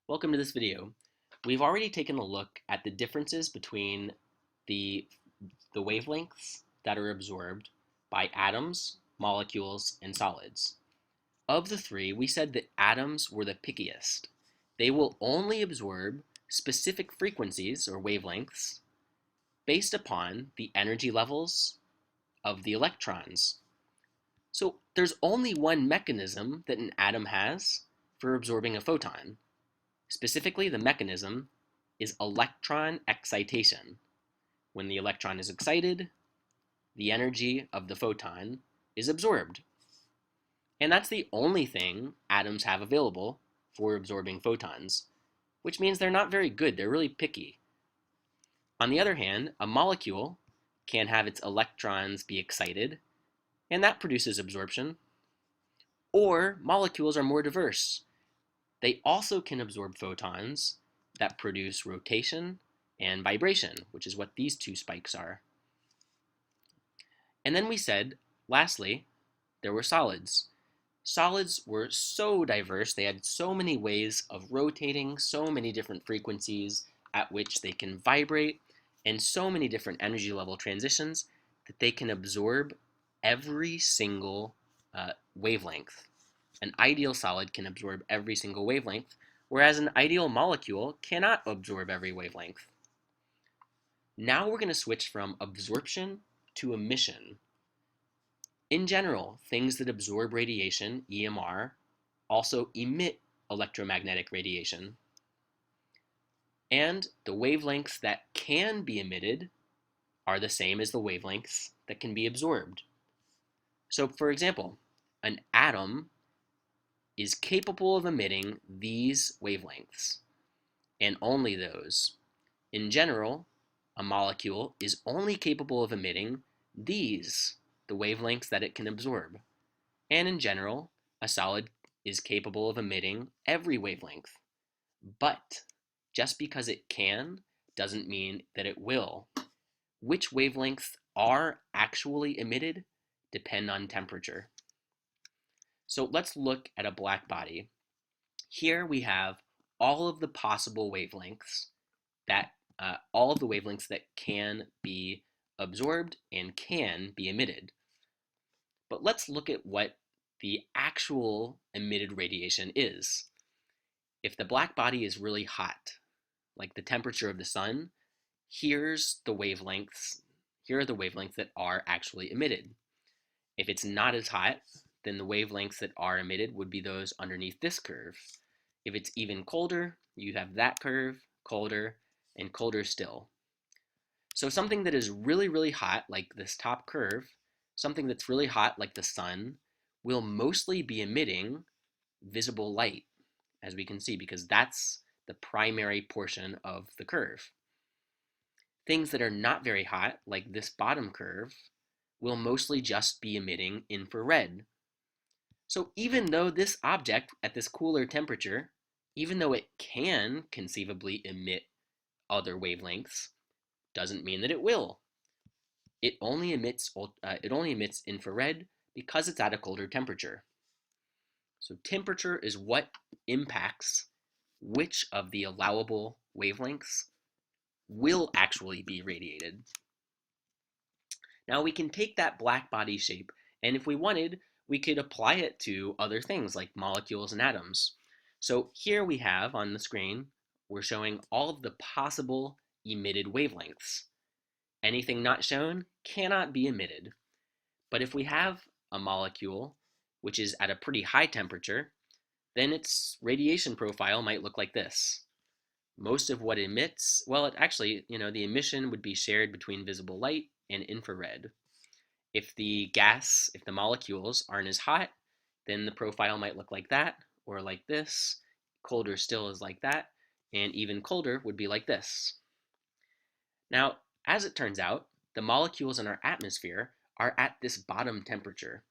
Welcome to this video. We've already taken a look at the differences between the, the wavelengths that are absorbed by atoms, molecules, and solids. Of the three, we said that atoms were the pickiest. They will only absorb specific frequencies or wavelengths based upon the energy levels of the electrons. So there's only one mechanism that an atom has for absorbing a photon. Specifically, the mechanism is electron excitation. When the electron is excited, the energy of the photon is absorbed. And that's the only thing atoms have available for absorbing photons, which means they're not very good. They're really picky. On the other hand, a molecule can have its electrons be excited, and that produces absorption. Or molecules are more diverse. They also can absorb photons that produce rotation and vibration, which is what these two spikes are. And then we said, lastly, there were solids. Solids were so diverse, they had so many ways of rotating, so many different frequencies at which they can vibrate, and so many different energy level transitions that they can absorb every single wavelength. An ideal solid can absorb every single wavelength, whereas an ideal molecule cannot absorb every wavelength. Now we're going to switch from absorption to emission. In general, things that absorb radiation, EMR, also emit electromagnetic radiation. And the wavelengths that can be emitted are the same as the wavelengths that can be absorbed. So for example, an atom is capable of emitting these wavelengths, and only those. In general, a molecule is only capable of emitting these, the wavelengths that it can absorb. And in general, a solid is capable of emitting every wavelength. But just because it can doesn't mean that it will. Which wavelengths are actually emitted depend on temperature. So let's look at a black body. Here we have all of the possible wavelengths that can be absorbed and can be emitted. But let's look at what the actual emitted radiation is. If the black body is really hot, like the temperature of the sun, here are the wavelengths that are actually emitted. If it's not as hot, then the wavelengths that are emitted would be those underneath this curve. If it's even colder, you have that curve, colder, and colder still. So something that is really, really hot, like this top curve, something that's really hot, like the sun, will mostly be emitting visible light, as we can see, because that's the primary portion of the curve. Things that are not very hot, like this bottom curve, will mostly just be emitting infrared. So even though this object at this cooler temperature, even though it can conceivably emit other wavelengths, doesn't mean that it will. It only emits infrared because it's at a colder temperature. So temperature is what impacts which of the allowable wavelengths will actually be radiated. Now we can take that black body shape, and if we wanted, we could apply it to other things like molecules and atoms. So here we have on the screen, we're showing all of the possible emitted wavelengths. Anything not shown cannot be emitted. But if we have a molecule which is at a pretty high temperature, then its radiation profile might look like this. Most of what emits, well, the emission would be shared between visible light and infrared. If the molecules aren't as hot, then the profile might look like that, or like this. Colder still is like that, and even colder would be like this. Now, as it turns out, the molecules in our atmosphere are at this bottom temperature.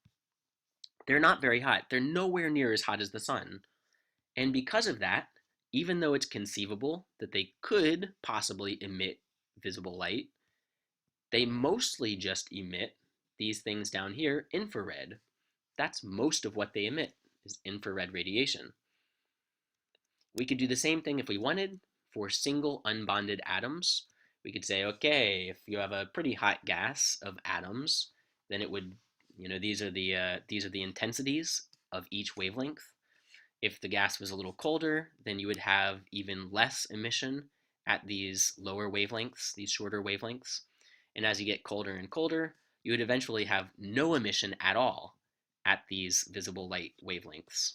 They're not very hot. They're nowhere near as hot as the sun. And because of that, even though it's conceivable that they could possibly emit visible light, they mostly just emit these things down here, infrared. That's most of what they emit, is infrared radiation. We could do the same thing if we wanted for single unbonded atoms. We could say, okay, if you have a pretty hot gas of atoms, then it would, these are the intensities of each wavelength. If the gas was a little colder, then you would have even less emission at these lower wavelengths, these shorter wavelengths. And as you get colder and colder, you would eventually have no emission at all at these visible light wavelengths.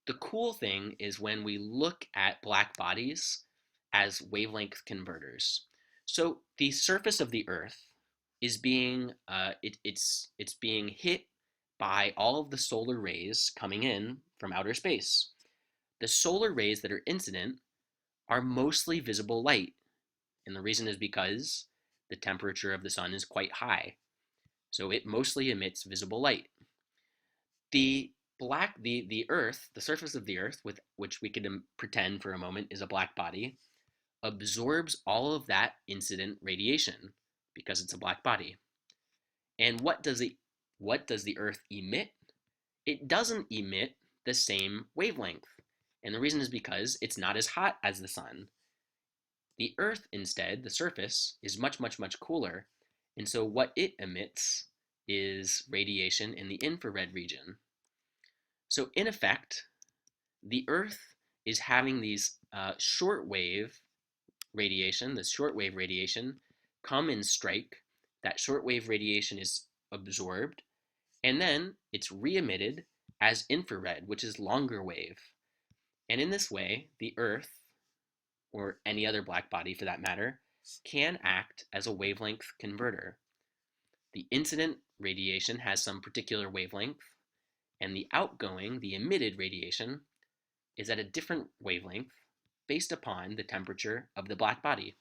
The cool thing is when we look at black bodies as wavelength converters. So the surface of the Earth is it's being hit by all of the solar rays coming in from outer space. The solar rays that are incident are mostly visible light, and the reason is because the temperature of the sun is quite high, so it mostly emits visible light. The Earth, the surface of the Earth, with which we could pretend for a moment is a black body, absorbs all of that incident radiation because it's a black body. And what does the Earth emit? It doesn't emit the same wavelength. And the reason is because it's not as hot as the sun. The Earth, instead, the surface, is much, much, much cooler. And so what it emits is radiation in the infrared region. So in effect, the Earth is having these shortwave radiation, come and strike. That shortwave radiation is absorbed, and then it's re-emitted as infrared, which is longer wave. And in this way, the Earth, or any other black body for that matter, can act as a wavelength converter. The incident radiation has some particular wavelength, and the outgoing, the emitted radiation, is at a different wavelength based upon the temperature of the black body.